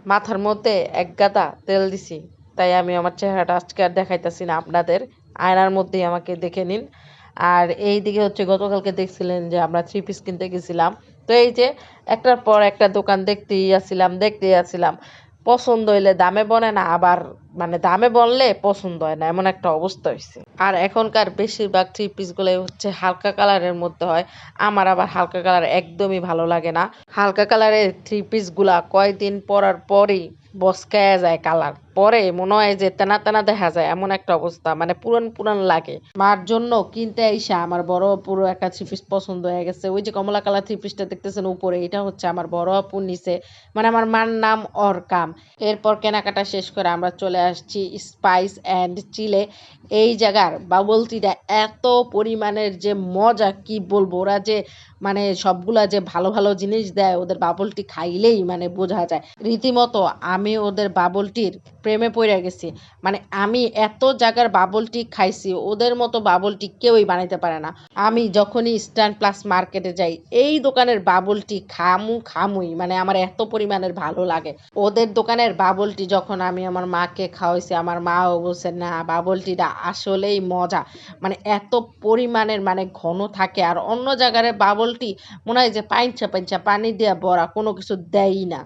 মাথার মধ্যে এক গাদা তেল দিছি, তাই আমি আমার চেহারাটা আজকে আর দেখাইতেছি না আপনাদের। আয়নার মধ্যেই আমাকে দেখে নিন। আর এই দিকে হচ্ছে গতকালকে দেখছিলেন যে আমরা থ্রি পিস কিনতে গেছিলাম। তো এই যে একটার পর একটা দোকান দেখতেই আসছিলাম। পছন্দ হইলে দামে বনে না, আবার মানে দামে বললে পছন্দ হয় না, এমন একটা অবস্থা হয়েছে। আর এখনকার বেশিরভাগ থ্রি পিস গুলাই হচ্ছে হালকা কালারের মধ্যে হয়। আমার আবার হালকা কালার একদমই ভালো লাগে না। হালকা কালারের থ্রি পিস গুলা কয়দিন পরার পরেই বসকায়া যায় কালার। পরে মনে হয় যে তেনা তেনা দেখা যায়, এমন একটা অবস্থা, মানে পুরান পুরান লাগে। মার জন্য কিনতে আইসা আমার বড় পুরো একটা থ্রি পিস পছন্দ হয়ে গেছে। ওই যে কমলা কালার থ্রি পিসটা দেখতেছেন উপরে, এটা হচ্ছে আমার বড় আপুর নিচে, মানে আমার মার নাম অরকাম। এরপর কেনাকাটা শেষ করে আমরা চলে আসছি স্পাইস অ্যান্ড চিলে। এই জায়গার বাবল টিটা এত পরিমাণের যে মজা কি বলবো, ওরা যে মানে সবগুলা যে ভালো ভালো জিনিস দেয়, ওদের বাবল টি খাইলেই মানে বোঝা যায় রীতিমতো। আমি ওদের বাবল টির প্রেমে পড়ে গেছি। মানে আমি এত জায়গার বাবল টি খাইছি, ওদের মতো বাবল টি কেউই বানাইতে পারে না। আমি যখনই স্ট্যান্ড প্লাস মার্কেটে যাই, এই দোকানের বাবল টি খামুই, মানে আমার এত পরিমাণের ভালো লাগে। ওদের দোকানের বাবল টি যখন আমি আমার মাকে খাওয়াইছি, আমার মাও বলছে না বাবল টিটা আসলেই মজা, মানে এত পরিমাণের মানে ঘন থাকে। আর অন্য জায়গার বাবল টি মনে হয় যে পাইনচা পাইনচা পানি দিয়ে ভরা, কোনো কিছু দেয়ই না।